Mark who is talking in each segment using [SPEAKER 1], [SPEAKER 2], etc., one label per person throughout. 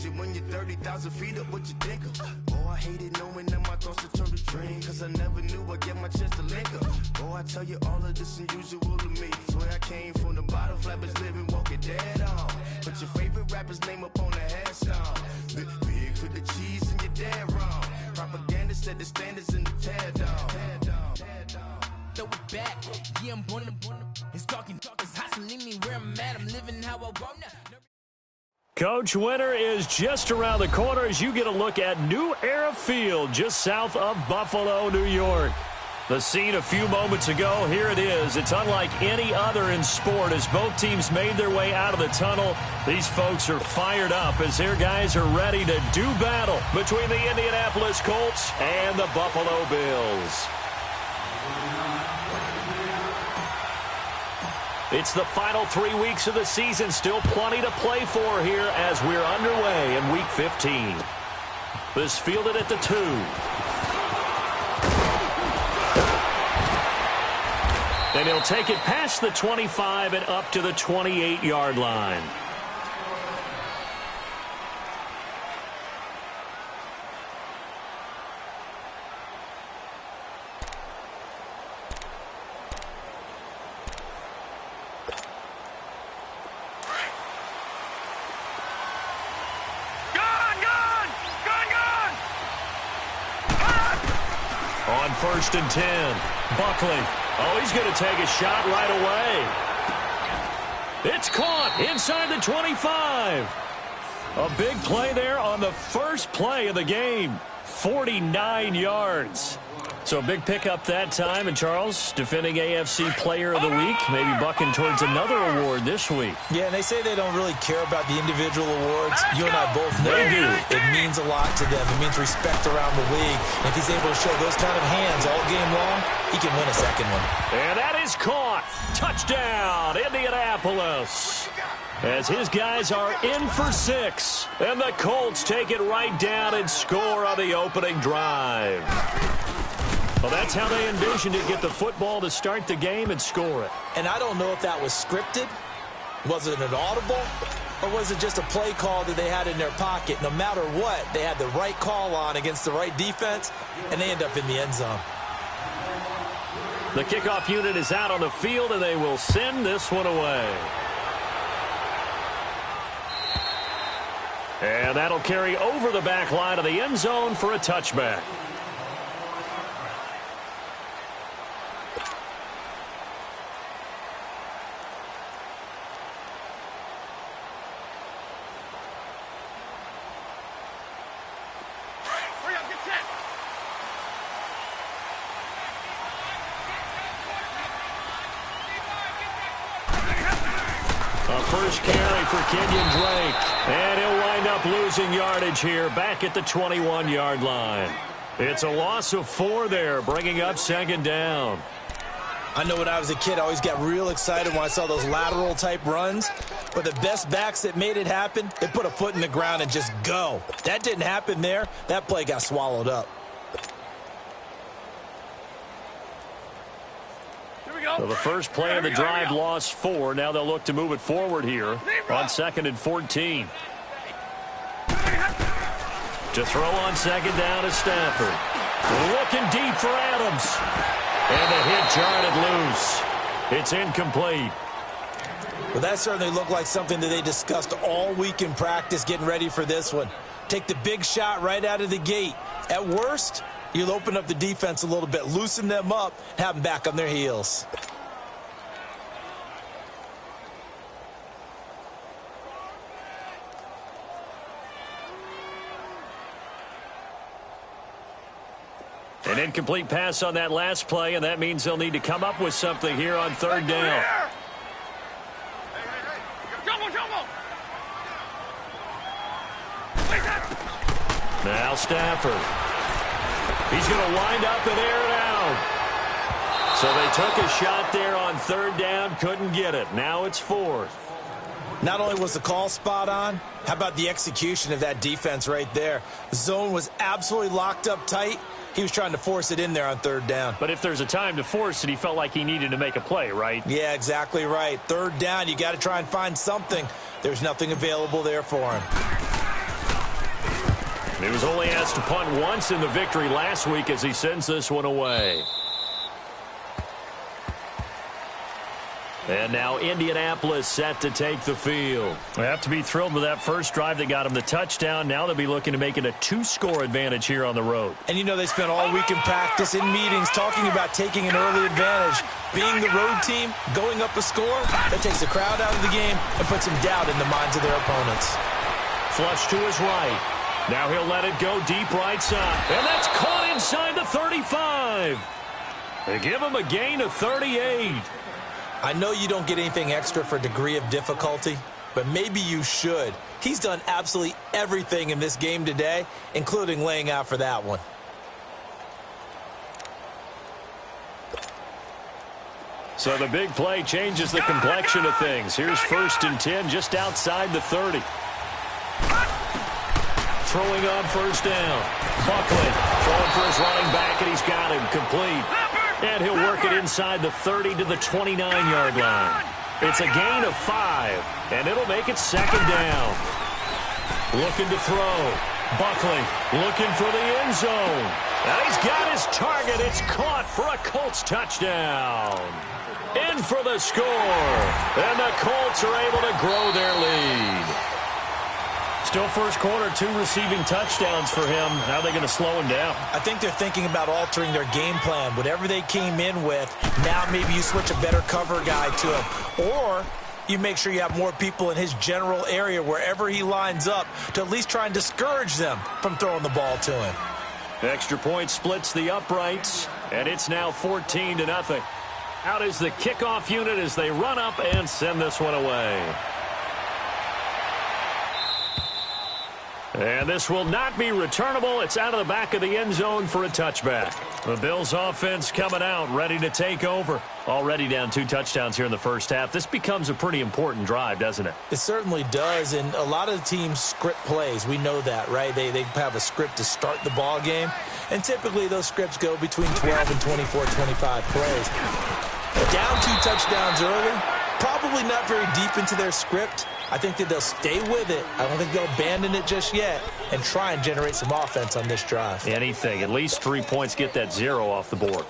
[SPEAKER 1] Imagine when you're 30,000 feet up, what you think of? Oh, I hated knowing that my thoughts would turn to dream, cause I never knew I'd get my chance to link up. Oh, I tell you all of this unusual to me. Swear I came from the bottom, flappers living, walking dead on. Put your favorite rapper's name up on the headstone. Big for the cheese and you're dead wrong. Propaganda set the standards in the tear down.
[SPEAKER 2] Throw it back, yeah, I'm born to. It's talking, it's hustling me where I'm at. I'm living how I want now.
[SPEAKER 3] Coach, winter is just around the corner as you get a look at New Era Field just south of Buffalo, New York. The scene a few moments ago, here it is. It's unlike any other in sport as both teams made their way out of the tunnel. These folks are fired up as their guys are ready to do battle between the Indianapolis Colts and the Buffalo Bills. It's the final 3 weeks of the season. Still plenty to play for here as we're underway in Week 15. This fielded at the 2. And he'll take it past the 25 and up to the 28-yard line. On 1st and 10, Buckley. Oh, he's going to take a shot right away. It's caught inside the 25. A big play there on the first play of the game. 49 yards. So a big pickup that time. And Charles, defending AFC Player of the Week, maybe bucking towards another award this week.
[SPEAKER 4] Yeah, and they say they don't really care about the individual awards. You and I both know
[SPEAKER 3] They do.
[SPEAKER 4] It means a lot to them. It means respect around the league. And if he's able to show those kind of hands all game long, he can win a second one.
[SPEAKER 3] And that is caught. Touchdown, Indianapolis. As his guys are in for 6. And the Colts take it right down and score on the opening drive. Well, that's how they envisioned it. Get the football to start the game and score it.
[SPEAKER 4] And I don't know if that was scripted. Was it an audible? Or was it just a play call that they had in their pocket? No matter what, they had the right call on against the right defense, and they end up in the end zone.
[SPEAKER 3] The kickoff unit is out on the field, and they will send this one away. And that'll carry over the back line of the end zone for a touchback. First carry for Kenyon Drake. And he'll wind up losing yardage here back at the 21-yard line. It's a loss of 4 there, bringing up 2nd down.
[SPEAKER 4] I know when I was a kid, I always got real excited when I saw those lateral-type runs. But the best backs that made it happen, they put a foot in the ground and just go. That didn't happen there. That play got swallowed up.
[SPEAKER 3] So the first play of the drive lost 4. Now they'll look to move it forward here on 2nd and 14. To throw on 2nd down is Stafford. Looking deep for Adams. And the hit jarred it loose. It's incomplete.
[SPEAKER 4] Well, that certainly looked like something that they discussed all week in practice getting ready for this one. Take the big shot right out of the gate. At worst, you'll open up the defense a little bit, loosen them up, have them back on their heels.
[SPEAKER 3] An incomplete pass on that last play, and that means they'll need to come up with something here on 3rd down. Now Stafford. He's going to wind up and air it out. So they took a shot there on 3rd down, couldn't get it. Now it's 4th.
[SPEAKER 4] Not only was the call spot on, how about the execution of that defense right there? The zone was absolutely locked up tight. He was trying to force it in there on 3rd down.
[SPEAKER 3] But if there's a time to force it, he felt like he needed to make a play, right?
[SPEAKER 4] Yeah, exactly right. 3rd down, you got to try and find something. There's nothing available there for him.
[SPEAKER 3] He was only asked to punt once in the victory last week as he sends this one away. And now Indianapolis set to take the field. They have to be thrilled with that first drive that got them the touchdown. Now they'll be looking to make it a 2-score advantage here on the road.
[SPEAKER 4] And you know they spent all week in practice, in meetings, talking about taking an early advantage. Being the road team, going up a score, that takes the crowd out of the game and puts some doubt in the minds of their opponents.
[SPEAKER 3] Flush to his right. Now he'll let it go deep right side. And that's caught inside the 35. They give him a gain of 38.
[SPEAKER 4] I know you don't get anything extra for degree of difficulty, but maybe you should. He's done absolutely everything in this game today, including laying out for that one.
[SPEAKER 3] So the big play changes the complexion of things. Here's 1st and 10 just outside the 30. Throwing on 1st down. Buckley throwing for his running back, and he's got him complete. And he'll work it inside the 30 to the 29-yard line. It's a gain of 5, and it'll make it 2nd down. Looking to throw. Buckley looking for the end zone. And he's got his target. It's caught for a Colts touchdown. In for the score. And the Colts are able to grow their lead. Still first quarter, 2 receiving touchdowns for him. How are they going to slow him down?
[SPEAKER 4] I think they're thinking about altering their game plan. Whatever they came in with, now maybe you switch a better cover guy to him. Or you make sure you have more people in his general area wherever he lines up to at least try and discourage them from throwing the ball to him.
[SPEAKER 3] Extra point splits the uprights, and it's now 14-0. Out is the kickoff unit as they run up and send this one away. And this will not be returnable. It's out of the back of the end zone for a touchback. The Bills offense coming out, ready to take over. Already down 2 touchdowns here in the first half. This becomes a pretty important drive, doesn't it?
[SPEAKER 4] It certainly does, and a lot of the teams script plays. We know that, right? They have a script to start the ball game, and typically those scripts go between 12 and 24, 25 plays. Down 2 touchdowns early, probably not very deep into their script. I think that they'll stay with it. I don't think they'll abandon it just yet and try and generate some offense on this drive.
[SPEAKER 3] Anything. At least 3 points, get that 0 off the board.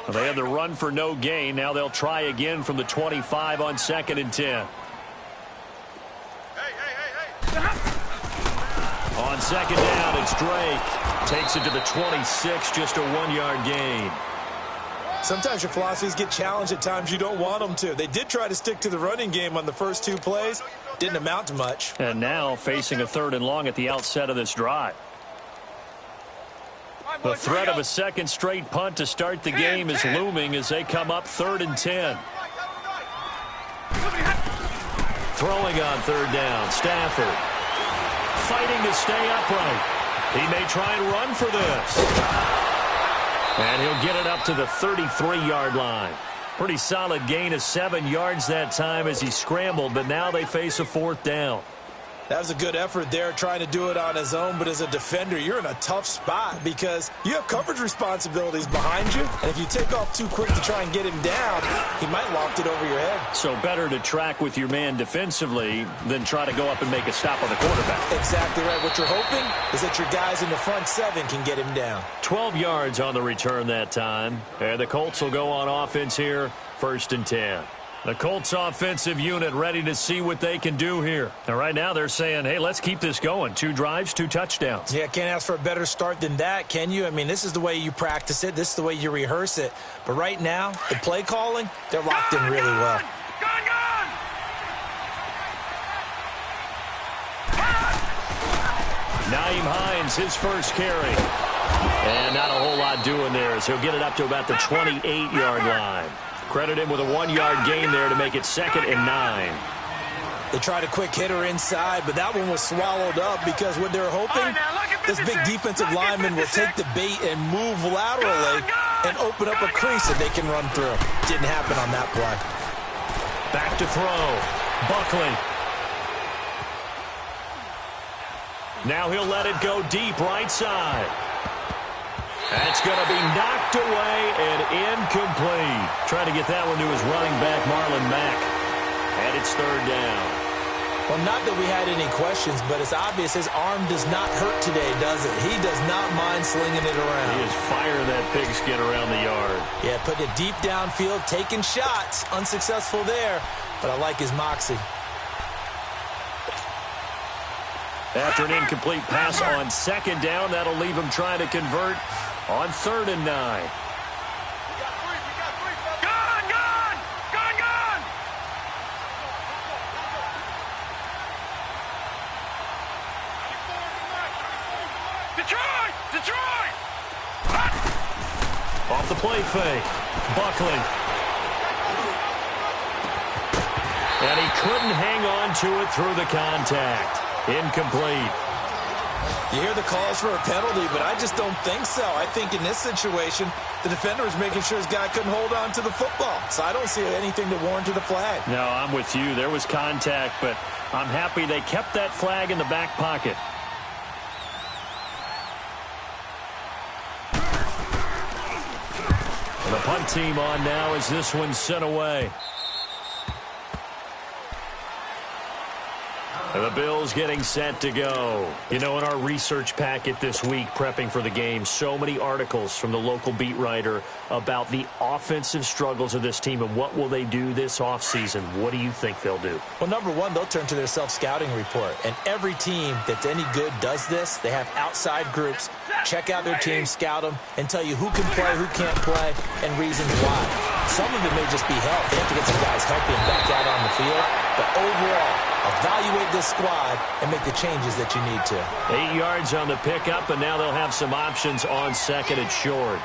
[SPEAKER 3] Well, they had the run for no gain. Now they'll try again from the 25 on 2nd and 10. On 2nd down, it's Drake. Takes it to the 26, just a 1-yard gain.
[SPEAKER 4] Sometimes your philosophies get challenged at times you don't want them to. They did try to stick to the running game on the first 2 plays. Didn't amount to much.
[SPEAKER 3] And now facing a 3rd and long at the outset of this drive. The threat of a 2nd straight punt to start the game is looming as they come up 3rd and 10. Throwing on 3rd down, Stafford. Fighting to stay upright. He may try and run for this. And he'll get it up to the 33-yard line. Pretty solid gain of 7 yards that time as he scrambled, but now they face a 4th down.
[SPEAKER 4] That was a good effort there, trying to do it on his own, but as a defender, you're in a tough spot because you have coverage responsibilities behind you, and if you take off too quick to try and get him down, he might loft it over your head.
[SPEAKER 3] So better to track with your man defensively than try to go up and make a stop on the quarterback.
[SPEAKER 4] Exactly right. What you're hoping is that your guys in the front 7 can get him down.
[SPEAKER 3] 12 yards on the return that time, and the Colts will go on offense here, 1st and 10. The Colts offensive unit ready to see what they can do here. And right now they're saying, hey, let's keep this going. 2 drives, 2 touchdowns.
[SPEAKER 4] Yeah, can't ask for a better start than that, can you? I mean, this is the way you practice it. This is the way you rehearse it. But right now, the play calling, they're locked in really well.
[SPEAKER 3] Nyheim Hines, his first carry. And not a whole lot doing there as he'll get it up to about the 28-yard line. Credit him with a 1-yard gain there to make it 2nd and 9.
[SPEAKER 4] They tried a quick hitter inside, but that one was swallowed up because what they're hoping, this big defensive lineman will take the bait and move laterally and open up a crease that they can run through. Didn't happen on that play.
[SPEAKER 3] Back to throw. Buckley. Now he'll let it go deep right side. That's going to be knocked away and incomplete. Trying to get that one to his running back, Marlon Mack. and it's third down.
[SPEAKER 4] Well, not that we had any questions, but it's obvious his arm does not hurt today, does it? He does not mind slinging it around.
[SPEAKER 3] He is firing that pigskin around the yard. Yeah,
[SPEAKER 4] putting it deep downfield, taking shots. Unsuccessful there, but I like his moxie.
[SPEAKER 3] After an incomplete pass on second down, that'll leave him trying to convert on 3rd and 9.
[SPEAKER 2] Detroit!
[SPEAKER 3] Off the play fake. Buckley. And he couldn't hang on to it through the contact. Incomplete.
[SPEAKER 4] You hear the calls for a penalty, but I just don't think so. I think in this situation, the defender was making sure his guy couldn't hold on to the football. So I don't see anything that warranted a flag.
[SPEAKER 3] No, I'm with you. There was contact, but I'm happy they kept that flag in the back pocket. The punt team on now as this one's sent away. And the Bills getting set to go. You know, in our research packet this week, prepping for the game, so many articles from the local beat writer about the offensive struggles of this team and what will they do this offseason. What do you think they'll do?
[SPEAKER 4] Well, number one, they'll turn to their self-scouting report. And every team that's any good does this. They have outside groups, check out their team, scout them, and tell you who can play, who can't play, and reasons why. Some of it may just be health. They have to get some guys healthy and back out on the field. But overall, evaluate this squad and make the changes that you need to.
[SPEAKER 3] 8 yards on the pickup, and now they'll have some options on 2nd and short.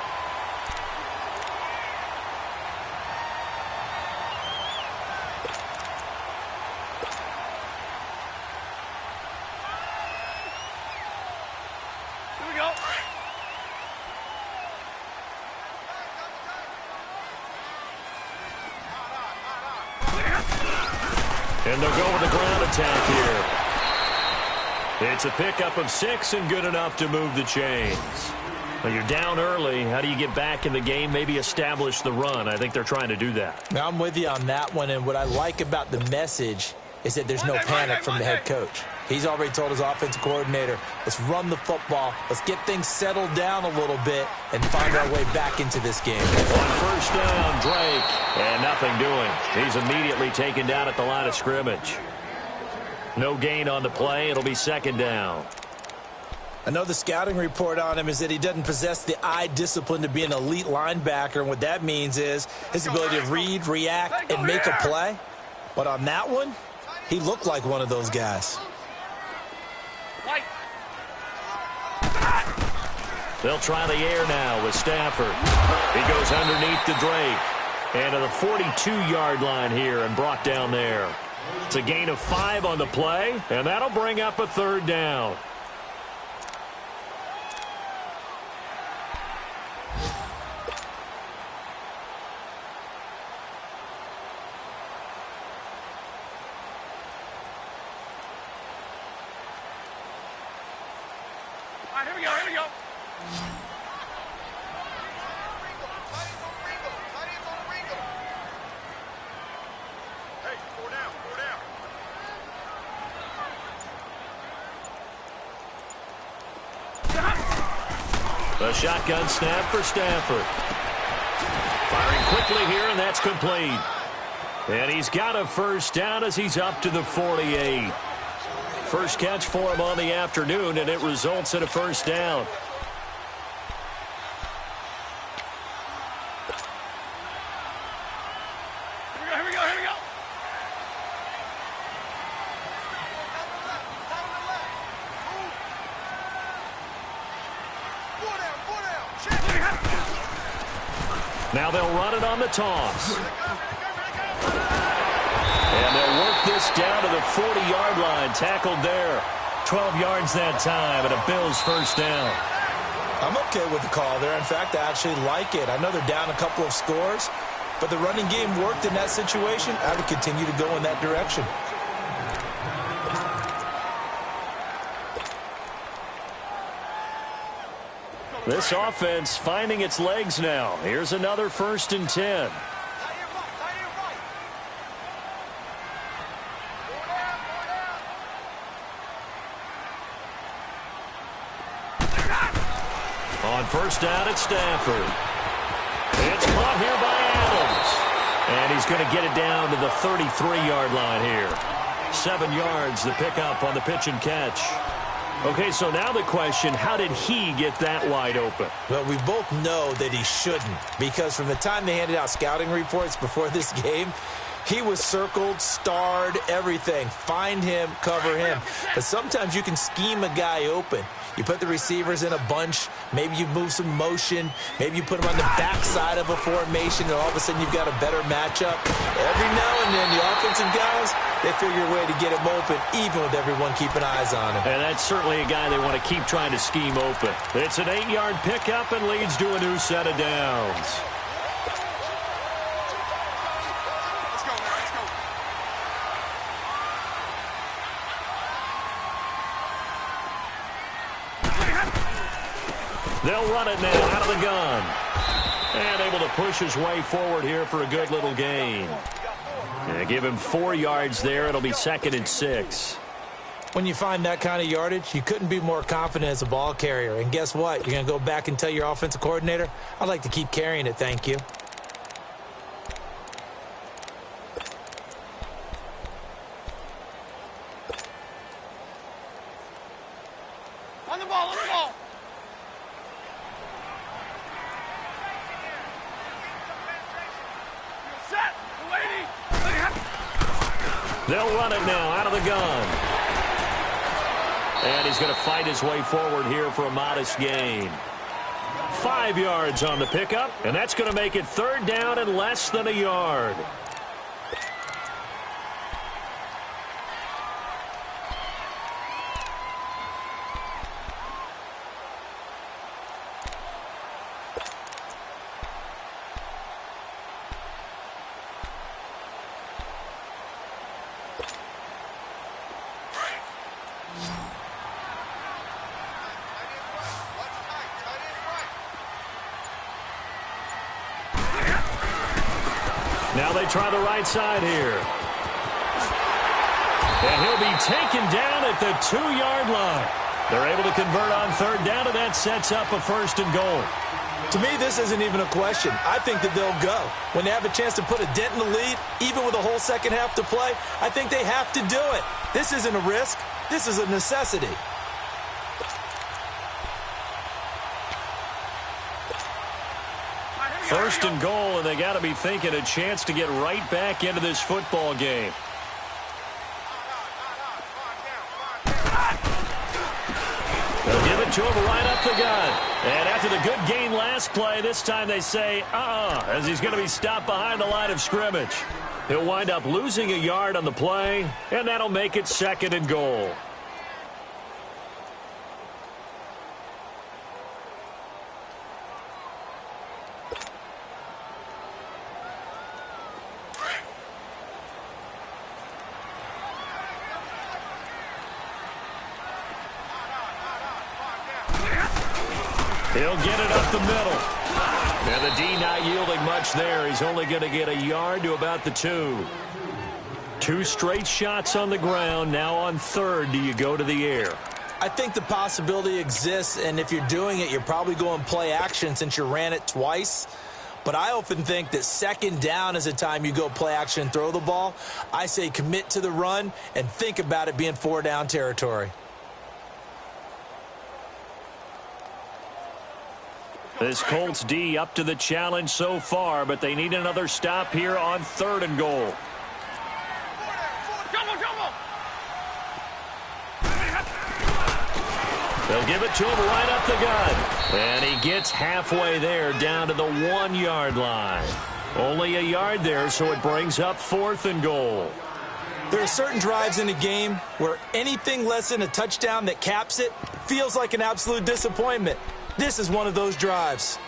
[SPEAKER 2] Here we go.
[SPEAKER 3] And they'll go with the ground attack here. It's a pickup of 6 and good enough to move the chains. Well, you're down early. How do you get back in the game, maybe establish the run? I think they're trying to do that.
[SPEAKER 4] Now, I'm with you on that one, and what I like about the message is that there's no panic from the head coach. He's already told his offensive coordinator, let's run the football, let's get things settled down a little bit, and find our way back into this game.
[SPEAKER 3] On 1st down, Drake, and nothing doing. He's immediately taken down at the line of scrimmage. No gain on the play. It'll be 2nd down.
[SPEAKER 4] I know the scouting report on him is that he doesn't possess the eye discipline to be an elite linebacker, and what that means is his ability to read, react, and make a play. But on that one, he looked like one of those guys.
[SPEAKER 3] They'll try the air now with Stafford. He goes underneath to Drake. And to the 42-yard line here and brought down there. It's a gain of 5 on the play, and that'll bring up a 3rd down.
[SPEAKER 2] All right, here we go, here we go.
[SPEAKER 3] The shotgun snap for Stafford. Firing quickly here, and that's complete. And he's got a 1st down as he's up to the 48. First catch for him on the afternoon, and it results in a 1st down.
[SPEAKER 2] Here we go, here we go.
[SPEAKER 3] Now they'll run it on the toss. And they'll work this down to the 40-yard line. Tackled there. 12 yards that time, and a Bills 1st down.
[SPEAKER 4] I'm okay with the call there. In fact, I actually like it. I know they're down a couple of scores, but the running game worked in that situation. I would continue to go in that direction.
[SPEAKER 3] This offense finding its legs now. Here's another 1st and 10. On first down at Stafford. It's caught here by Adams. And he's going to get it down to the 33-yard line here. 7 yards the pickup on the pitch and catch. Okay, so now the question, how did he get that wide open?
[SPEAKER 4] Well, we both know that he shouldn't, because from the time they handed out scouting reports before this game, he was circled, starred, everything. Find him, cover him. But sometimes you can scheme a guy open. You put the receivers in a bunch. Maybe you move some motion. Maybe you put them on the backside of a formation, and all of a sudden you've got a better matchup. Every now and then, the offensive guys, they figure a way to get him open, even with everyone keeping eyes on him.
[SPEAKER 3] And that's certainly a guy they want to keep trying to scheme open. It's an 8-yard pickup and leads to a new set of downs. They'll run it now out of the gun. And able to push his way forward here for a good little gain. And give him 4 yards there. It'll be 2nd and 6.
[SPEAKER 4] When you find that kind of yardage, you couldn't be more confident as a ball carrier. And guess what? You're going to go back and tell your offensive coordinator, I'd like to keep carrying it, thank you.
[SPEAKER 5] On the ball, on the ball.
[SPEAKER 3] They'll run it now out of the gun. And he's going to fight his way forward here for a modest gain. 5 yards on the pickup, and that's going to make it 3rd down and less than a yard. Now they try the right side here. And he'll be taken down at the 2-yard line. They're able to convert on 3rd down, and that sets up a 1st and goal.
[SPEAKER 4] To me, this isn't even a question. I think that they'll go. When they have a chance to put a dent in the lead, even with a whole second half to play, I think they have to do it. This isn't a risk. This is a necessity.
[SPEAKER 3] First and goal, and they got to be thinking a chance to get right back into this football game. They'll give it to him right up the gut. And after the good gain last play, this time they say, as he's going to be stopped behind the line of scrimmage. He'll wind up losing a yard on the play, and that'll make it 2nd and goal. He'll get it up the middle. And the D not yielding much there. He's only going to get a yard to about the 2. 2 straight shots on the ground. Now on 3rd, do you go to the air?
[SPEAKER 4] I think the possibility exists, and if you're doing it, you're probably going play action since you ran it twice. But I often think that 2nd down is the time you go play action and throw the ball. I say commit to the run and think about it being 4-down territory.
[SPEAKER 3] This Colts D up to the challenge so far, but they need another stop here on 3rd and goal. They'll give it to him right up the gut. And he gets halfway there down to the 1-yard line. Only a yard there, so it brings up 4th and goal.
[SPEAKER 4] There are certain drives in a game where anything less than a touchdown that caps it feels like an absolute disappointment. This is one of those drives.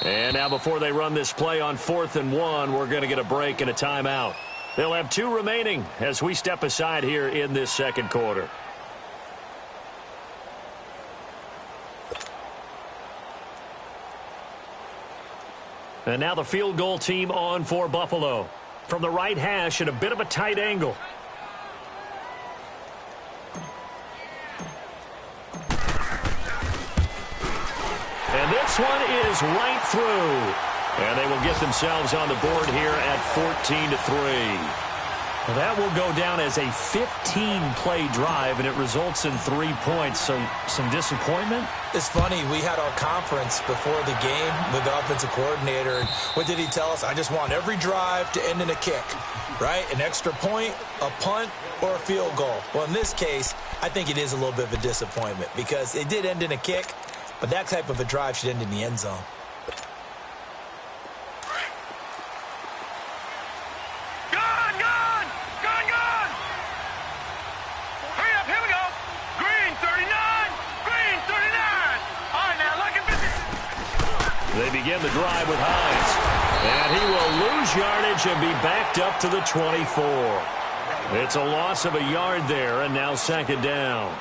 [SPEAKER 3] And now before they run this play on 4th and 1, we're going to get a break and a timeout. They'll have 2 remaining as we step aside here in this second quarter. And now the field goal team on for Buffalo. From the right hash at a bit of a tight angle. And this one is right through. And they will get themselves on the board here at 14-3. Well, that will go down as a 15-play drive, and it results in 3 points. So some disappointment?
[SPEAKER 4] It's funny. We had our conference before the game with the offensive coordinator. And what did he tell us? I just want every drive to end in a kick, right? An extra point, a punt, or a field goal. Well, in this case, I think it is a little bit of a disappointment because it did end in a kick, but that type of a drive should end in the end zone.
[SPEAKER 3] They begin the drive with Hines. And he will lose yardage and be backed up to the 24. It's a loss of a yard there, and now second down.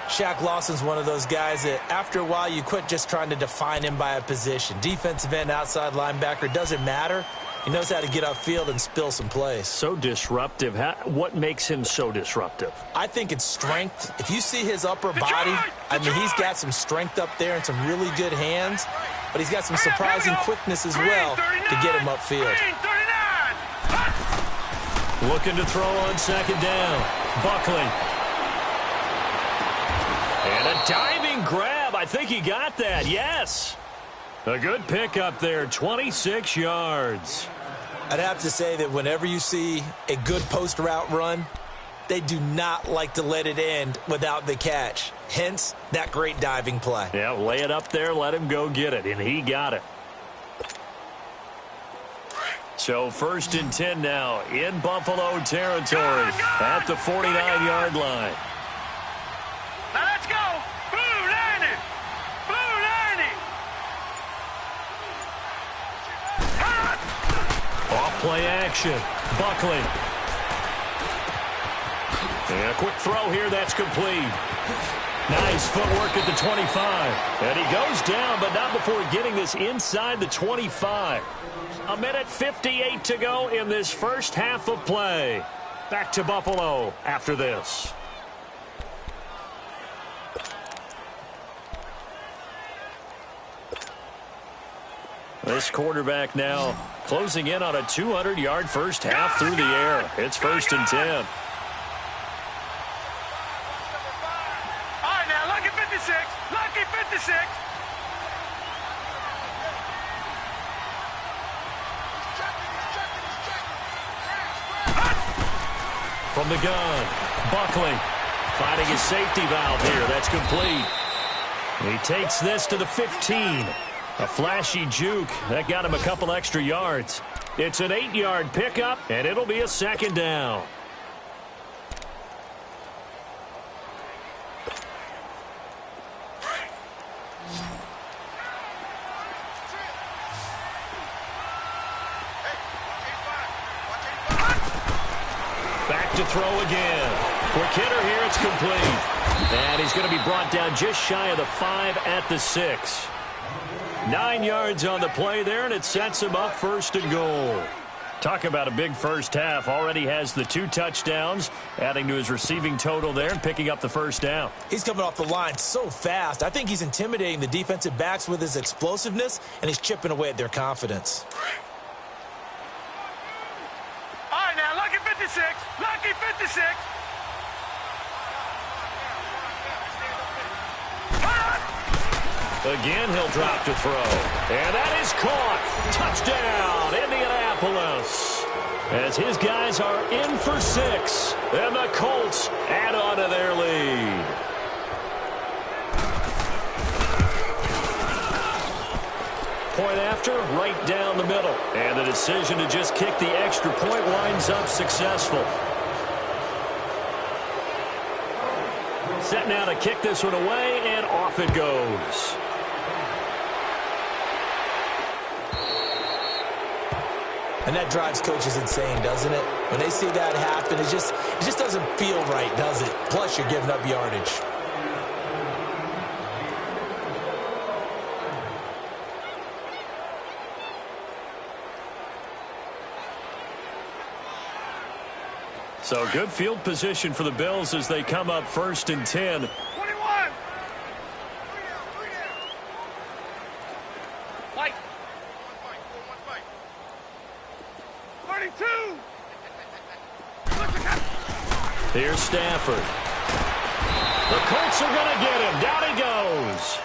[SPEAKER 4] Shaq Lawson's one of those guys that after a while you quit just trying to define him by a position. Defensive end, outside linebacker, doesn't matter. He knows how to get upfield and spill some plays.
[SPEAKER 3] So disruptive. What makes him so disruptive?
[SPEAKER 4] I think it's strength. If you see his upper body, I mean, he's got some strength up there and some really good hands, but he's got some surprising quickness as well to get him upfield.
[SPEAKER 3] Looking to throw on second down. Buckley. And a diving grab. I think he got that. Yes. A good pickup there. 26 yards.
[SPEAKER 4] I'd have to say that whenever you see a good post route run, they do not like to let it end without the catch. Hence, that great diving play.
[SPEAKER 3] Yeah, lay it up there, let him go get it, and he got it. So 1st and 10 now in Buffalo territory at the 49-yard line.
[SPEAKER 5] Now let's go. Blue 90. Blue 90.
[SPEAKER 3] Off play action. Buckley. And a quick throw here that's complete. Nice footwork at the 25. And he goes down, but not before getting this inside the 25. 1:58 to go in this first half of play. Back to Buffalo after this. This quarterback now closing in on a 200-yard first half through the air. It's 1st and 10.
[SPEAKER 5] All right, now, lucky 56. Lucky 56.
[SPEAKER 3] From the gun, Buckley finding his safety valve here. That's complete. He takes this to the 15. A flashy juke. That got him a couple extra yards. It's an 8-yard pickup, and it'll be a second down. Back to throw again. Quick hitter here. It's complete. And he's going to be brought down just shy of the 5 at the 6. 9 yards on the play there, and it sets him up 1st and goal. Talk about a big first half. Already has the 2 touchdowns, adding to his receiving total there and picking up the first down.
[SPEAKER 4] He's coming off the line so fast. I think he's intimidating the defensive backs with his explosiveness, and he's chipping away at their confidence.
[SPEAKER 5] All right, now, lucky 56. Lucky 56.
[SPEAKER 3] Again, he'll drop to throw. And that is caught. Touchdown, Indianapolis. As his guys are in for 6. And the Colts add on to their lead. Point after, right down the middle. And the decision to just kick the extra point winds up successful. Set now to kick this one away, and off it goes.
[SPEAKER 4] And that drives coaches insane, doesn't it? When they see that happen, it just doesn't feel right, does it? Plus, you're giving up yardage.
[SPEAKER 3] So good field position for the Bills as they come up 1st and 10.
[SPEAKER 5] 21. Fight. 32.
[SPEAKER 3] Here's Stafford. The Colts are going to get him. Down he goes.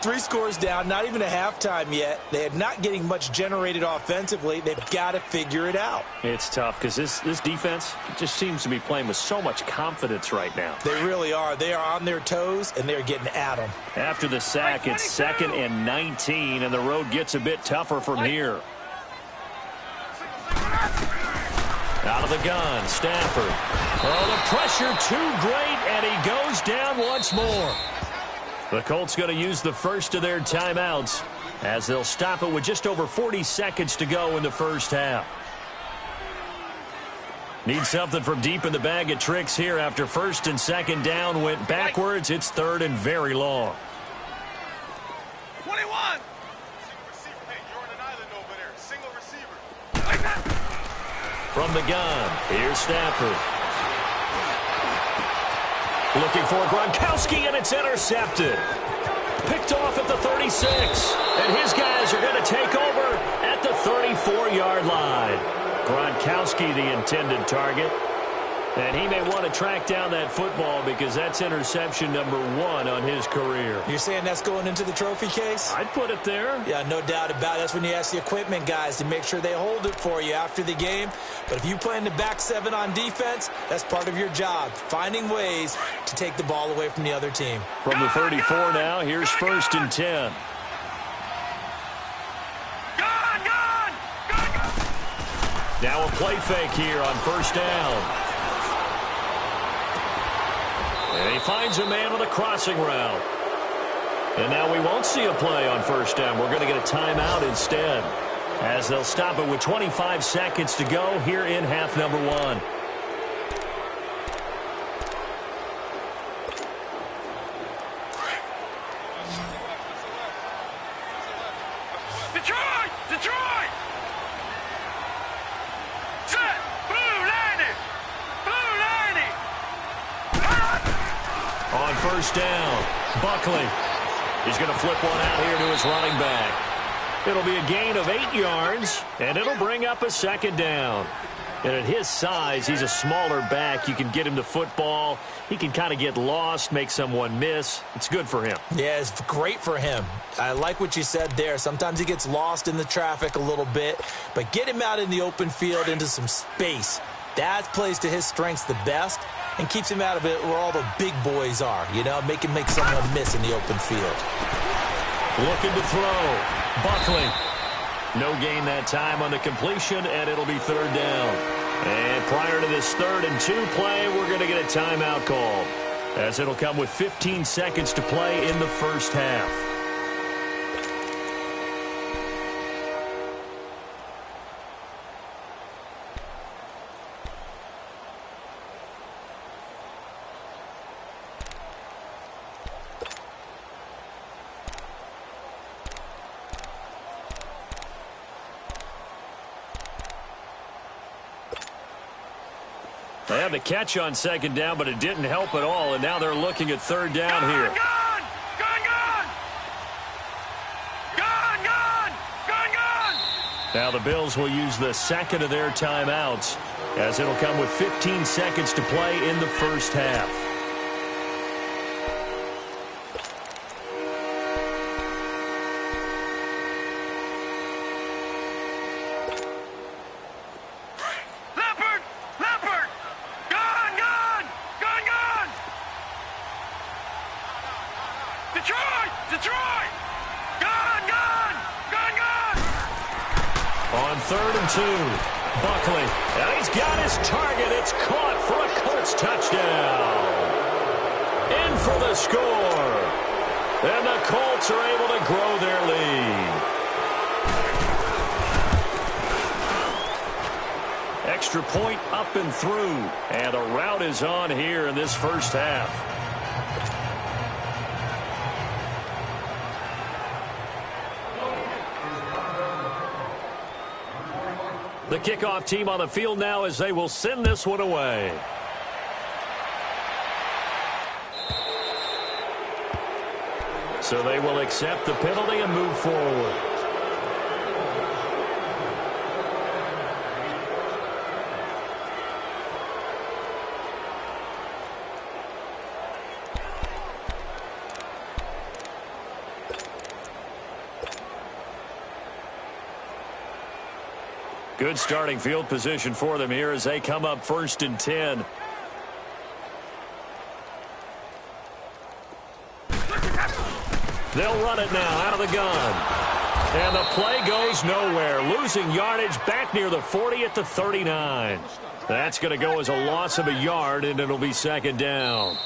[SPEAKER 4] 3 scores down, not even a halftime yet. They are not getting much generated offensively. They've got to figure it out.
[SPEAKER 3] It's tough because this defense just seems to be playing with so much confidence right now.
[SPEAKER 4] They really are. They are on their toes, and they're getting at them.
[SPEAKER 3] After the sack, it's 2nd and 19, and the road gets a bit tougher from here. Out of the gun, Stafford. Oh, the pressure too great, and he goes down once more. The Colts going to use the first of their timeouts as they'll stop it with just over 40 seconds to go in the first half. Need something from deep in the bag of tricks here after 1st and 2nd down went backwards. It's 3rd and very long.
[SPEAKER 5] 21.
[SPEAKER 3] From the gun, here's Stafford. Looking for Gronkowski, and it's intercepted. Picked off at the 36. And his guys are going to take over at the 34-yard line. Gronkowski, the intended target. And he may want to track down that football because that's interception number 1 on his career.
[SPEAKER 4] You're saying that's going into the trophy case?
[SPEAKER 3] I'd put it there.
[SPEAKER 4] Yeah, no doubt about it. That's when you ask the equipment guys to make sure they hold it for you after the game. But if you play in the back 7 on defense, that's part of your job, finding ways to take the ball away from the other team.
[SPEAKER 3] From the 34 now, here's 1st and 10. Now a play fake here on 1st down. And he finds a man with a crossing route. And now we won't see a play on 1st down. We're going to get a timeout instead, as they'll stop it with 25 seconds to go here in half number 1.
[SPEAKER 5] Detroit! Detroit! Set! Blue landing! Blue landing!
[SPEAKER 3] On 1st down, Buckley. He's going to flip one out here to his running back. It'll be a gain of 8 yards, and it'll bring up a 2nd down. And at his size, he's a smaller back. You can get him the football. He can kind of get lost, make someone miss. It's good for him.
[SPEAKER 4] Yeah, it's great for him. I like what you said there. Sometimes he gets lost in the traffic a little bit, but get him out in the open field into some space. That plays to his strengths the best and keeps him out of it where all the big boys are, you know, make someone miss in the open field.
[SPEAKER 3] Looking to throw. Buckley. No gain that time on the completion, and it'll be 3rd down. And prior to this 3rd and 2 play, we're going to get a timeout call, as it'll come with 15 seconds to play in the first half. They had the catch on 2nd down, but it didn't help at all, and now they're looking at 3rd down here.
[SPEAKER 5] Gun!
[SPEAKER 3] Now the Bills will use the 2nd of their timeouts, as it'll come with 15 seconds to play in the first half.
[SPEAKER 5] Detroit! Gun!
[SPEAKER 3] On 3rd and 2, Buckley. And he's got his target. It's caught for a Colts touchdown. In for the score. And the Colts are able to grow their lead. extra point up and through. And a rout is on here in this first half. The kickoff team on the field now as they will send this one away. So they will accept the penalty and move forward. Good starting field position for them here as they come up 1st and 10. They'll run it now out of the gun. And the play goes nowhere. Losing yardage back near the 40 at the 39. That's going to go as a loss of a yard, and it'll be 2nd down.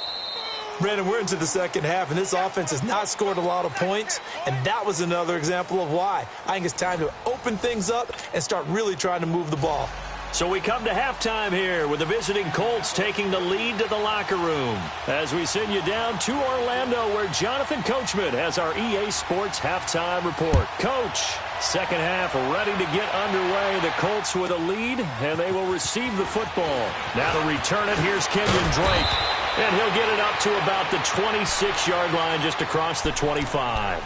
[SPEAKER 4] Brandon, we're into the second half, and this offense has not scored a lot of points, and that was another example of why. I think it's time to open things up and start really trying to move the ball.
[SPEAKER 3] So we come to halftime here with the visiting Colts taking the lead to the locker room as we send you down to Orlando where Jonathan Coachman has our EA Sports halftime report. Coach, second half ready to get underway. The Colts with a lead, and they will receive the football. Now to return it, here's Kenyon Drake. And he'll get it up to about the 26-yard line just across the 25.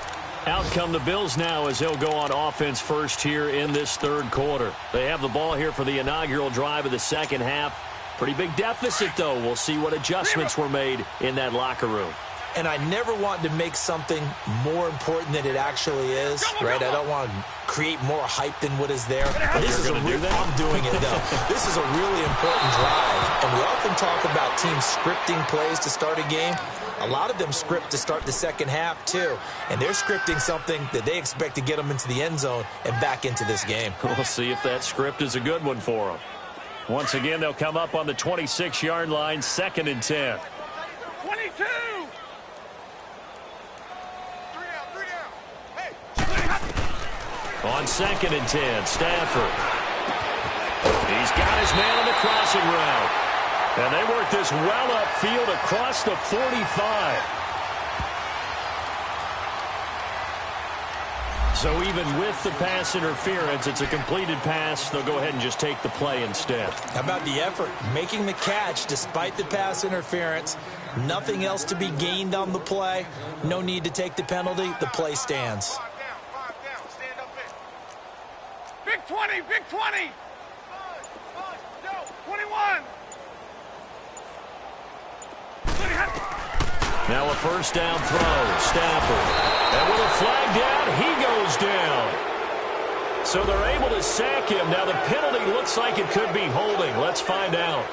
[SPEAKER 3] Out come the Bills now as they'll go on offense first here in this third quarter. They have the ball here for the inaugural drive of the second half. Pretty big deficit, though. We'll see what adjustments were made in that locker room.
[SPEAKER 4] And I never want to make something more important than it actually is, right? I don't want to create more hype than what is there. But this is I'm doing it, though. This is a really important drive. And we often talk about teams scripting plays to start a game. A lot of them script to start the second half, too. And they're scripting something that they expect to get them into the end zone and back into this game.
[SPEAKER 3] We'll see if that script is a good one for them. Once again, they'll come up on the 26-yard line, 2nd and 10.
[SPEAKER 5] 22!
[SPEAKER 3] On 2nd and 10, Stafford. He's got his man on the crossing route. And they work this well upfield across the 45. So even with the pass interference, it's a completed pass. They'll go ahead and just take the play instead.
[SPEAKER 4] How about the effort? Making the catch despite the pass interference. Nothing else to be gained on the play. No need to take the penalty. The play stands.
[SPEAKER 5] Big 20, big 20. 21.
[SPEAKER 3] Now a first down throw. Stafford. And with a flag down, he goes down. So they're able to sack him. Now the penalty looks like it could be holding. Let's find out.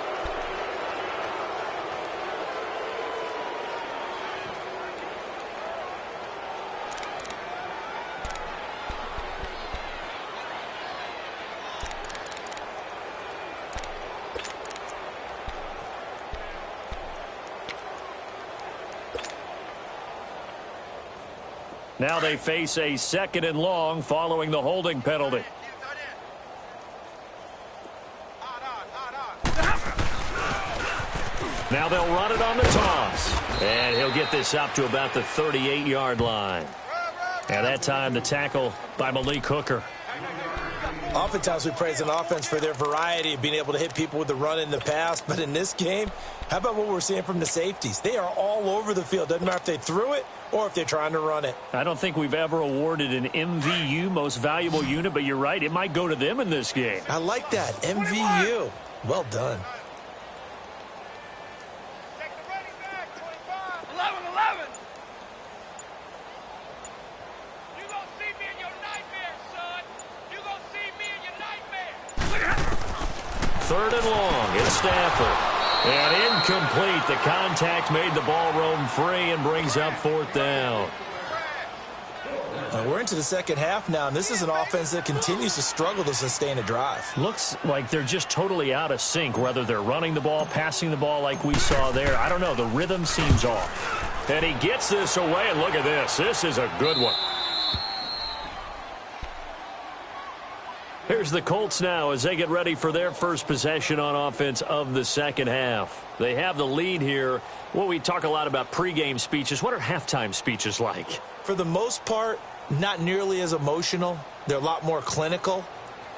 [SPEAKER 3] Now they face a 2nd and long following the holding penalty. Now they'll run it on the toss. And he'll get this up to about the 38-yard line. And that time the tackle by Malik Hooker.
[SPEAKER 4] Oftentimes we praise an offense for their variety of being able to hit people with the run in the pass. But in this game, how about what we're seeing from the safeties? They are all over the field. Doesn't matter if they threw it or if they're trying to run it.
[SPEAKER 3] I don't think we've ever awarded an MVU, most valuable unit, but you're right. It might go to them in this game.
[SPEAKER 4] I like that. MVU. Well done.
[SPEAKER 5] 11. You gonna see me in your nightmare, son. You gonna see me in your nightmare.
[SPEAKER 3] 3rd and long. It's Stafford. And incomplete. The contact made the ball roam free and brings up 4th down.
[SPEAKER 4] We're into the second half now, and this is an offense that continues to struggle to sustain a drive.
[SPEAKER 3] Looks like they're just totally out of sync, whether they're running the ball, passing the ball like we saw there. I don't know. The rhythm seems off. And he gets this away, and look at this. This is a good one. Here's the Colts now as they get ready for their first possession on offense of the second half. They have the lead here. Well, we talk a lot about pregame speeches. What are halftime speeches like?
[SPEAKER 4] For the most part, not nearly as emotional. They're a lot more clinical.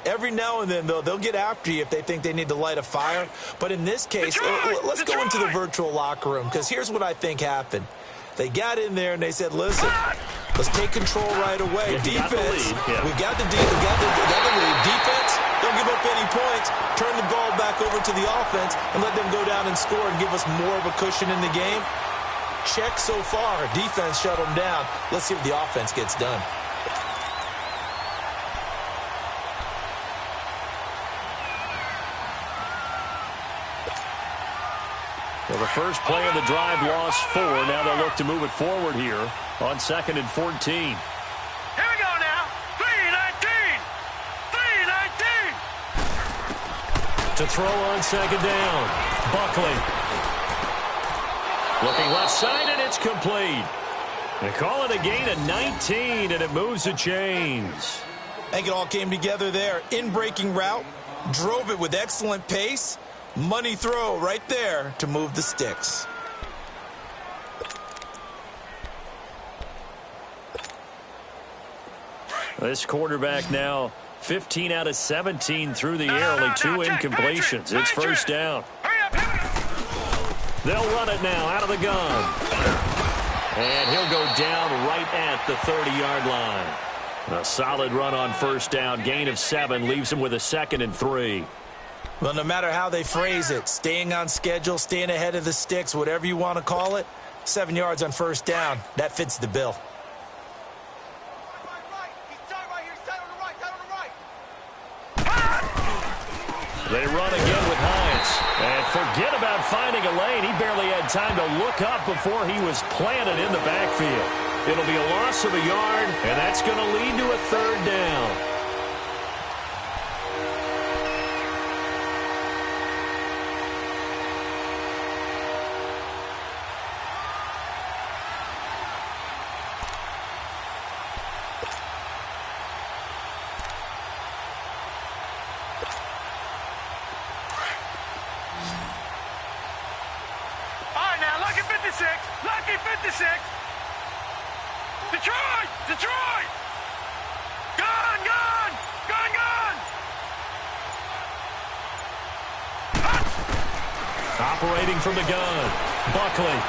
[SPEAKER 4] Every now and then, though, they'll get after you if they think they need to light a fire. But in this case, let's go into the virtual locker room, because here's what I think happened. They got in there and they said, listen, let's take control right away. Defense, we've got the lead. Defense, don't give up any points. Turn the ball back over to the offense and let them go down and score and give us more of a cushion in the game. Check so far. Defense shut them down. Let's see if the offense gets done.
[SPEAKER 3] Well, the first play of the drive lost 4. Now they'll look to move it forward here on 2nd and 14.
[SPEAKER 5] Here we go now. 3-19. 3-19.
[SPEAKER 3] To throw on 2nd down. Buckley. Looking left side, and it's complete. They call it a gain of 19, and it moves the chains.
[SPEAKER 4] I think it all came together there. In-breaking route. Drove it with excellent pace. Money throw right there to move the sticks.
[SPEAKER 3] This quarterback now 15 out of 17 through the air, only 2 incompletions. It's first down. They'll run it now out of the gun. And he'll go down right at the 30-yard line. A solid run on first down. Gain of 7 leaves him with a 2nd and 3.
[SPEAKER 4] Well, no matter how they phrase it, staying on schedule, staying ahead of the sticks, whatever you want to call it, 7 yards on first down, that fits the bill.
[SPEAKER 3] They run again with Hines. And forget about finding a lane. He barely had time to look up before he was planted in the backfield. It'll be a loss of a yard, and that's going to lead to a 3rd down.
[SPEAKER 5] Lucky 56. Detroit! Detroit! Gun! Gun! Gun! Gun!
[SPEAKER 3] Operating from the gun. Buckley.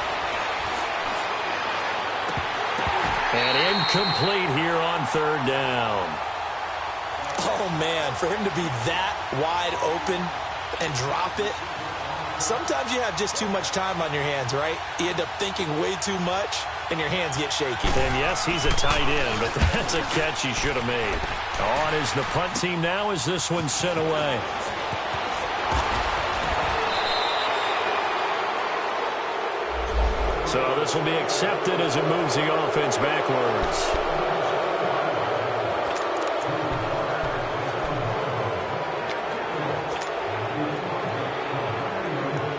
[SPEAKER 3] And incomplete here on 3rd down.
[SPEAKER 4] Oh, man, for him to be that wide open and drop it. Sometimes you have just too much time on your hands, right? You end up thinking way too much, and your hands get shaky.
[SPEAKER 3] And yes, he's a tight end, but that's a catch he should have made. On is the punt team now as this one's sent away. So this will be accepted as it moves the offense backwards.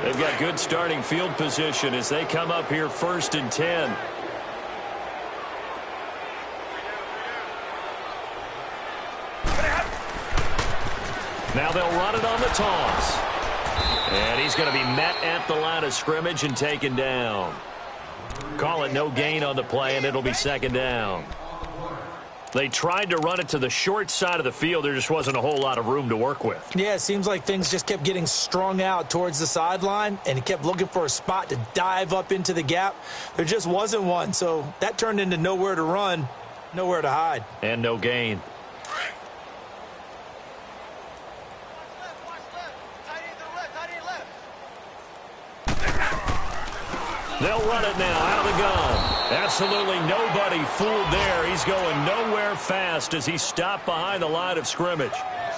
[SPEAKER 3] They've got good starting field position as they come up here 1st and 10. Now they'll run it on the toss. And he's going to be met at the line of scrimmage and taken down. Call it no gain on the play, and it'll be 2nd down. They tried to run it to the short side of the field. There just wasn't a whole lot of room to work with.
[SPEAKER 4] Yeah, it seems like things just kept getting strung out towards the sideline, and he kept looking for a spot to dive up into the gap. There just wasn't one, so that turned into nowhere to run, nowhere to hide.
[SPEAKER 3] And no gain. They'll run it now out of the gun. Absolutely nobody fooled there. He's going nowhere fast as he stopped behind the line of scrimmage.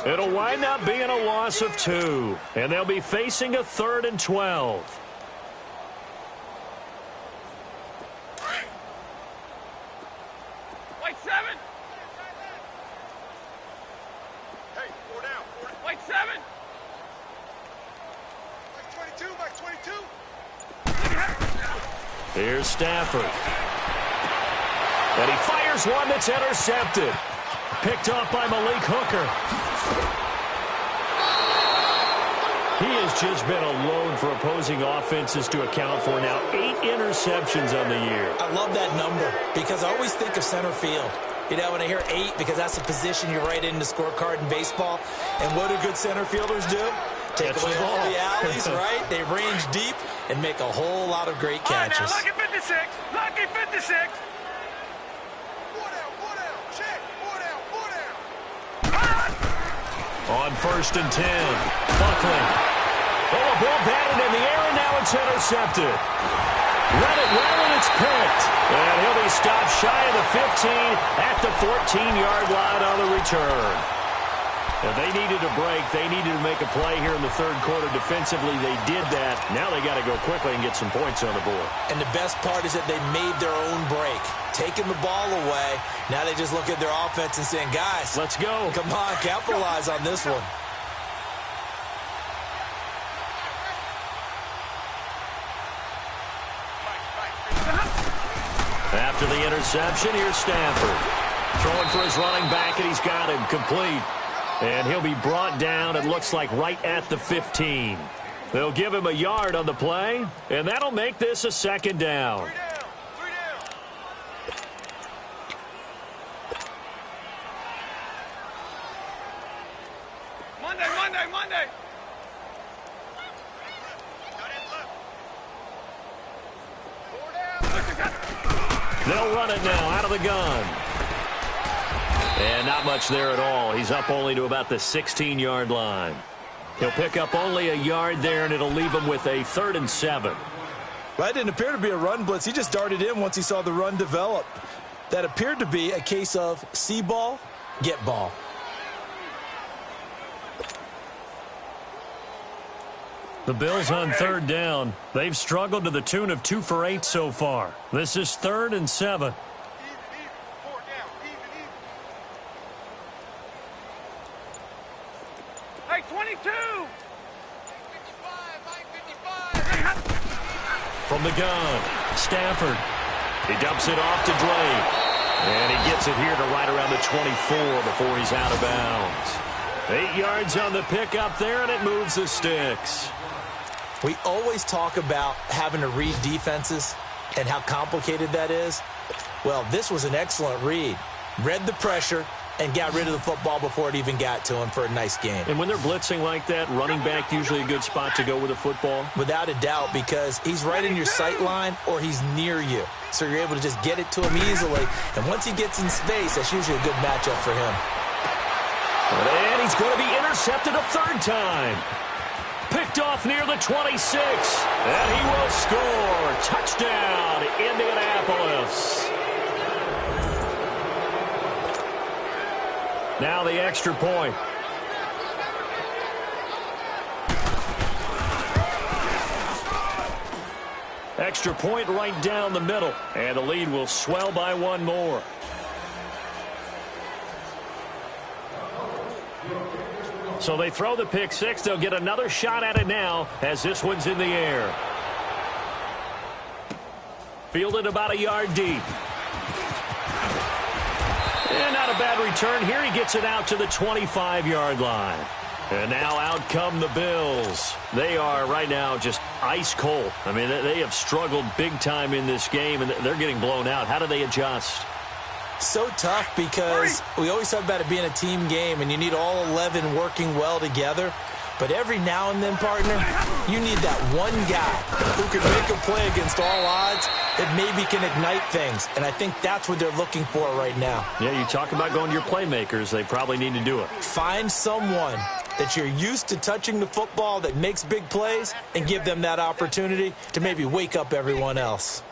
[SPEAKER 3] It'll wind up being a loss of 2. And they'll be facing a 3rd and 12.
[SPEAKER 5] White 7. Hey, 4 down. White 7. White 22, White 22.
[SPEAKER 3] Here's Stafford. And he fires one that's intercepted. Picked off by Malik Hooker. He has just been a load for opposing offenses to account for now. 8 interceptions on the year.
[SPEAKER 4] I love that number because I always think of center field. You know, when I hear 8, because that's a position you write in the scorecard in baseball. And what do good center fielders do? Take away all the alleys, right? They range deep and make a whole lot of great catches.
[SPEAKER 5] Lucky 56. Lucky 56.
[SPEAKER 3] On 1st and 10, Buckley. Oh, a ball batted in the air, and now it's intercepted. Read it well, and it's picked. And he'll be stopped shy of the 15 at the 14-yard line on the return. If they needed a break, they needed to make a play here in the third quarter defensively. They did that. Now they got to go quickly and get some points on the board.
[SPEAKER 4] And the best part is that they made their own break, taking the ball away. Now they just look at their offense and saying, guys,
[SPEAKER 3] let's go.
[SPEAKER 4] Come on, capitalize on this one.
[SPEAKER 3] After the interception, here's Stanford. Throwing for his running back, and he's got him complete. And he'll be brought down, it looks like, right at the 15. They'll give him a yard on the play, and that'll make this a second down.
[SPEAKER 5] Monday.
[SPEAKER 3] They'll run it now out of the gun. And not much there at all. He's up only to about the 16-yard line. He'll pick up only a yard there, and it'll leave him with a 3rd and 7.
[SPEAKER 4] That didn't appear to be a run blitz. He just darted in once he saw the run develop. That appeared to be a case of see ball, get ball.
[SPEAKER 3] The Bills on 3rd down. They've struggled to the tune of 2 for 8 so far. This is 3rd and 7.
[SPEAKER 5] Hey, 22.
[SPEAKER 3] From the gun, Stafford. He dumps it off to Drake. And he gets it here to right around the 24 before he's out of bounds. 8 yards on the pickup there, and it moves the sticks.
[SPEAKER 4] We always talk about having to read defenses and how complicated that is. Well, this was an excellent read. Read the pressure and got rid of the football before it even got to him for a nice game.
[SPEAKER 3] And when they're blitzing like that, running back usually a good spot to go with the football?
[SPEAKER 4] Without a doubt, because he's right in your sight line or he's near you. So you're able to just get it to him easily. And once he gets in space, that's usually a good matchup for him.
[SPEAKER 3] And he's going to be intercepted a 3rd time. Picked off near the 26. And he will score. Touchdown, Indianapolis. Now the extra point. Extra point right down the middle. And the lead will swell by 1 more. So they throw the pick 6. They'll get another shot at it now as this one's in the air. Fielded about a yard deep. And not a bad return here. He gets it out to the 25-yard line. And now out come the Bills. They are right now just ice cold. I mean, they have struggled big time in this game, and they're getting blown out. How do they adjust?
[SPEAKER 4] So tough because we always talk about it being a team game, and you need all 11 working well together. But every now and then, partner, you need that one guy who can make a play against all odds that maybe can ignite things. And I think that's what they're looking for right now.
[SPEAKER 3] Yeah, you talk about going to your playmakers. They probably need to do it.
[SPEAKER 4] Find someone that you're used to touching the football that makes big plays and give them that opportunity to maybe wake up everyone else.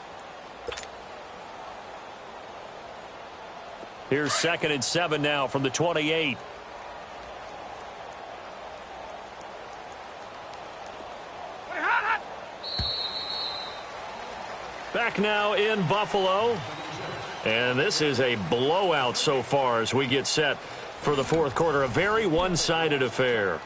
[SPEAKER 3] Here's 2nd and 7 now from the 28. Back now in Buffalo. And this is a blowout so far as we get set for the 4th quarter. A very one-sided affair.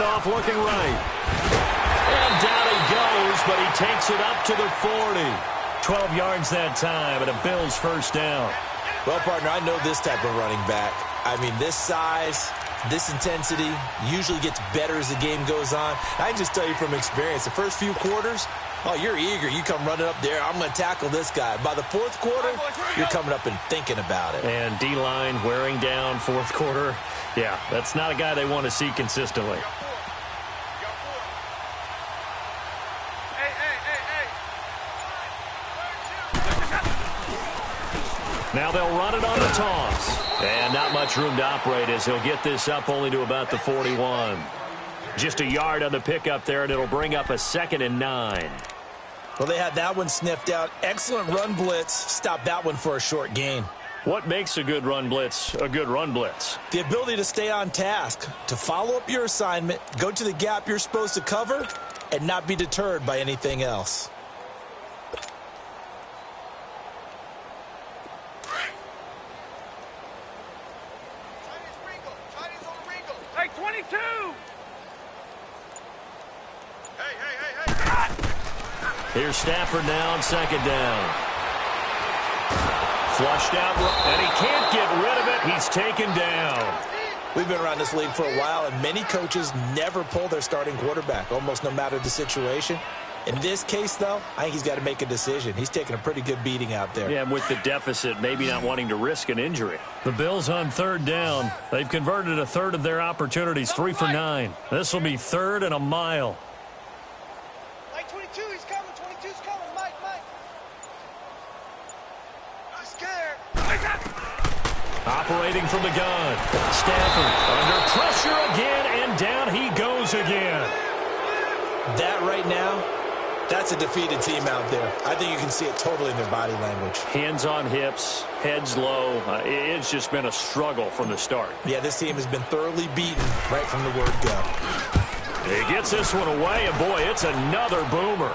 [SPEAKER 3] handoff looking right. And down he goes, but he takes it up to the 40. 12 yards that time, and a Bills first down.
[SPEAKER 4] Well, partner, I know this type of running back. I mean, this size, this intensity usually gets better as the game goes on. I can just tell you from experience, the first few quarters, oh, you're eager. You come running up there, I'm going to tackle this guy. By the fourth quarter, you're coming up and thinking about it.
[SPEAKER 3] And D-line wearing down fourth quarter. Yeah, that's not a guy they want to see consistently. Now they'll run it on the toss. And not much room to operate as he'll get this up only to about the 41. Just a yard on the pickup there, and it'll bring up a 2nd and 9.
[SPEAKER 4] Well, they had that one sniffed out. Excellent run blitz. Stop that one for a short gain.
[SPEAKER 3] What makes a good run blitz a good run blitz?
[SPEAKER 4] The ability to stay on task, to follow up your assignment, go to the gap you're supposed to cover, and not be deterred by anything else.
[SPEAKER 5] Hey, 22!
[SPEAKER 3] Here's Stafford now on 2nd down. Flushed out, and he can't get rid of it. He's taken down.
[SPEAKER 4] We've been around this league for a while, and many coaches never pull their starting quarterback, almost no matter the situation. In this case, though, I think he's got to make a decision. He's taking a pretty good beating out there.
[SPEAKER 3] Yeah, with the deficit, maybe not wanting to risk an injury. The Bills on 3rd down. They've converted a third of their opportunities, 3 for 9. This will be 3rd and a mile.
[SPEAKER 5] Mike, 22, he's coming. 22's coming. Mike. I'm scared.
[SPEAKER 3] Operating from the gun. Stafford under pressure again, and down he goes again.
[SPEAKER 4] That right now, that's a defeated team out there. I think you can see it totally in their body language.
[SPEAKER 3] Hands on hips, heads low. It's just been a struggle from the start.
[SPEAKER 4] Yeah, this team has been thoroughly beaten right from the word go.
[SPEAKER 3] He gets this one away, and boy, it's another boomer.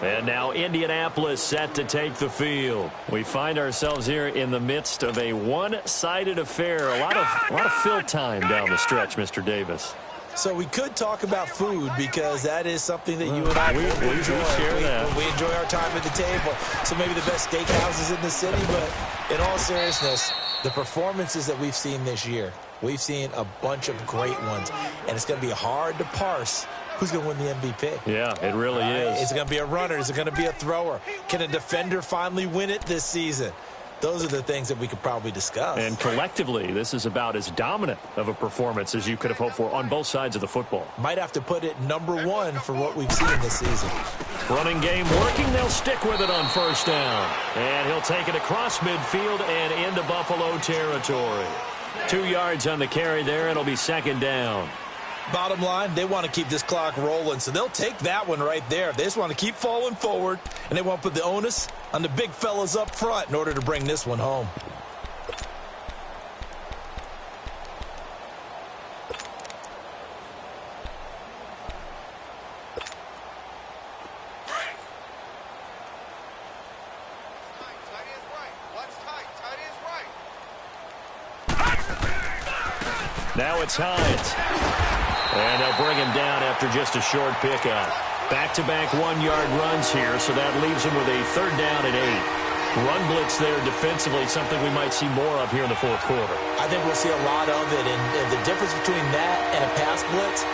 [SPEAKER 3] And now Indianapolis set to take the field. We find ourselves here in the midst of a one-sided affair. A lot of fill time down the stretch, Mr. Davis.
[SPEAKER 4] So we could talk about food because that is something that you and I
[SPEAKER 3] we
[SPEAKER 4] enjoy.
[SPEAKER 3] share that.
[SPEAKER 4] We enjoy our time at the table. So maybe the best steakhouses in the city, but in all seriousness, the performances that we've seen this year, we've seen a bunch of great ones, and it's going to be hard to parse who's going to win the MVP.
[SPEAKER 3] Yeah, it really is.
[SPEAKER 4] Is it going to be a runner? Is it going to be a thrower? Can a defender finally win it this season? Those are the things that we could probably discuss.
[SPEAKER 3] And collectively, this is about as dominant of a performance as you could have hoped for on both sides of the football.
[SPEAKER 4] Might have to put it #1 for what we've seen this season.
[SPEAKER 3] Running game working. They'll stick with it on 1st down. And he'll take it across midfield and into Buffalo territory. 2 yards on the carry there. It'll be 2nd down.
[SPEAKER 4] Bottom line, they want to keep this clock rolling, so they'll take that one right there. They just want to keep falling forward, and they want to put the onus on the big fellas up front in order to bring this one home.
[SPEAKER 3] Now it's Hines. And they'll bring him down after just a short pickup. Back-to-back 1-yard runs here, so that leaves him with a 3rd down and 8. Run blitz there defensively, something we might see more of here in the 4th quarter.
[SPEAKER 4] I think we'll see a lot of it, and the difference between that and a pass blitz,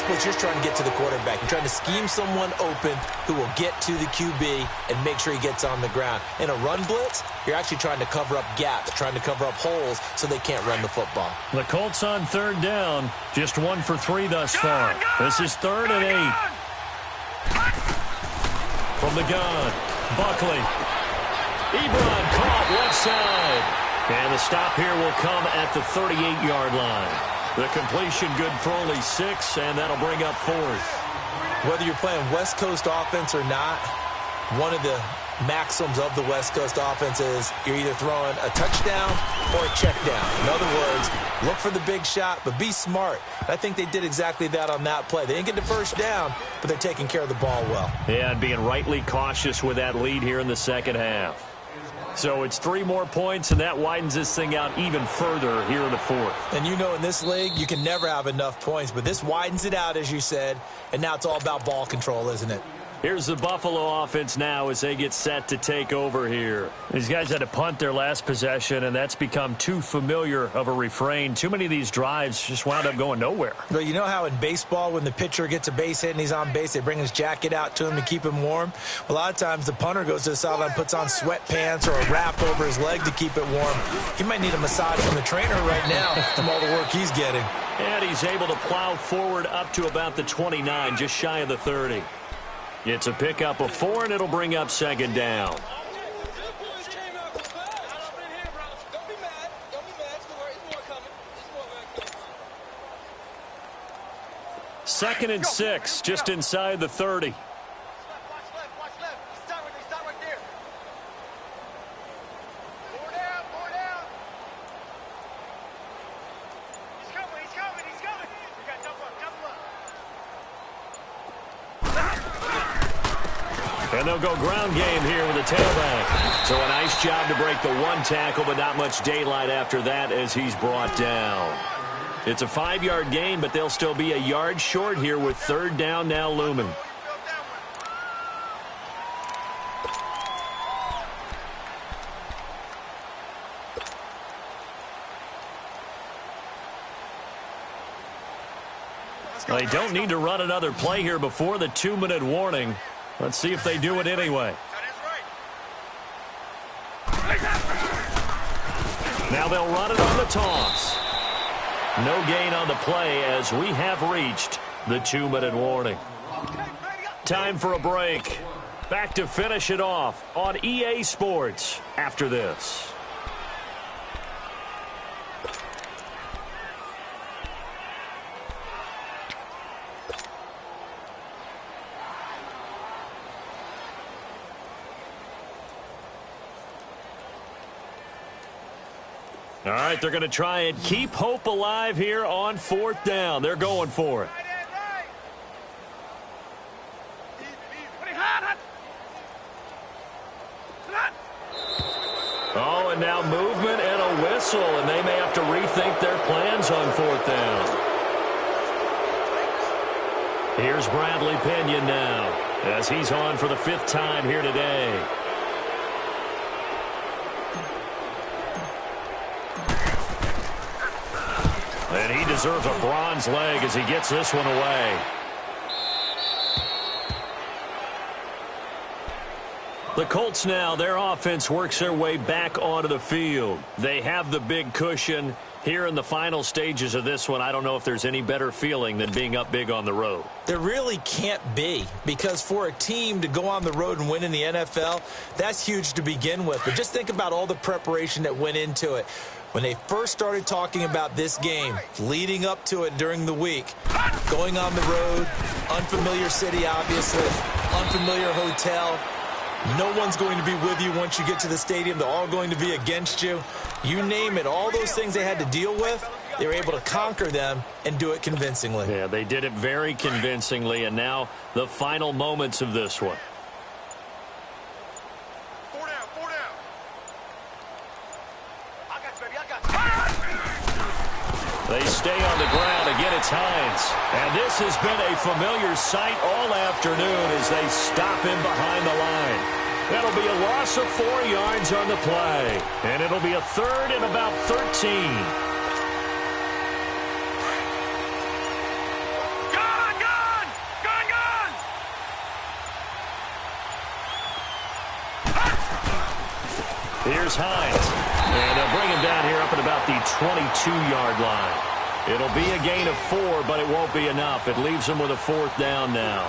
[SPEAKER 4] you're just trying to get to the quarterback. You're trying to scheme someone open who will get to the QB and make sure he gets on the ground. In a run blitz, you're actually trying to cover up gaps, trying to cover up holes so they can't run the football.
[SPEAKER 3] The Colts on 3rd down, just 1 for 3 thus far. This is 3rd and 8. From the gun, Buckley. Ebron caught left side. And the stop here will come at the 38-yard line. The completion good for only 6, and that'll bring up 4th.
[SPEAKER 4] Whether you're playing West Coast offense or not, one of the maxims of the West Coast offense is you're either throwing a touchdown or a check down. In other words, look for the big shot, but be smart. I think they did exactly that on that play. They didn't get the 1st down, but they're taking care of the ball well.
[SPEAKER 3] Yeah, and being rightly cautious with that lead here in the 2nd half. So it's 3 more points, and that widens this thing out even further here in the fourth.
[SPEAKER 4] And you know in this league, you can never have enough points, but this widens it out, as you said, and now it's all about ball control, isn't it?
[SPEAKER 3] Here's the Buffalo offense now as they get set to take over here. These guys had to punt their last possession, and that's become too familiar of a refrain. Too many of these drives just wound up going nowhere.
[SPEAKER 4] Well, you know how in baseball, when the pitcher gets a base hit and he's on base, they bring his jacket out to him to keep him warm? A lot of times the punter goes to the sideline, puts on sweatpants or a wrap over his leg to keep it warm. He might need a massage from the trainer right now from all the work he's getting.
[SPEAKER 3] And he's able to plow forward up to about the 29, just shy of the 30. It's a pickup of 4, and it'll bring up second down. Second and 6, just inside the 30.
[SPEAKER 5] Watch left. Start right there. Four down. He's coming. We got double up.
[SPEAKER 3] And they'll go ground game here with a tailback. So a nice job to break the 1 tackle, but not much daylight after that as he's brought down. It's a 5-yard gain, but they'll still be a yard short here with third down now looming. They don't need to run another play here before the 2-minute warning. Let's see if they do it anyway. Now they'll run it on the toss. No gain on the play as we have reached the 2-minute warning. Time for a break. Back to finish it off on EA Sports after this. All right, they're going to try and keep hope alive here on 4th down. They're going for it. Oh, and now movement and a whistle, and they may have to rethink their plans on 4th down. Here's Bradley Pinion now as he's on for the 5th time here today. And he deserves a bronze leg as he gets this one away. The Colts now, their offense works their way back onto the field. They have the big cushion. Here in the final stages of this one, I don't know if there's any better feeling than being up big on the road.
[SPEAKER 4] There really can't be, because for a team to go on the road and win in the NFL, that's huge to begin with. But just think about all the preparation that went into it. When they first started talking about this game, leading up to it during the week, going on the road, unfamiliar city, obviously, unfamiliar hotel. No one's going to be with you once you get to the stadium. They're all going to be against you. You name it, all those things they had to deal with, they were able to conquer them and do it convincingly.
[SPEAKER 3] Yeah, they did it very convincingly, and now the final moments of this one.
[SPEAKER 5] Four down. I got you, baby.
[SPEAKER 3] They stay on the ground. Again, it's Hines. And this has been a familiar sight all afternoon as they stop him behind the line. That'll be a loss of 4 yards on the play. And it'll be a 3rd and about 13. Here's Hines. And they'll bring him down here up at about the 22-yard line. It'll be a gain of 4, but it won't be enough. It leaves him with a 4th down now.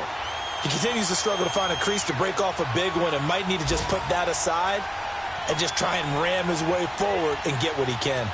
[SPEAKER 4] He continues to struggle to find a crease to break off a big one and might need to just put that aside and just try and ram his way forward and get what he can.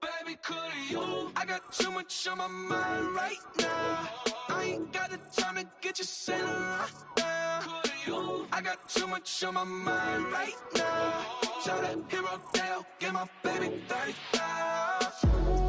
[SPEAKER 1] Baby, could you? I got too much on my mind right now. I ain't got the time to get you sailing right now. Could you? I got too much on my mind right now. Tell that hero Dale, get my baby 30 now.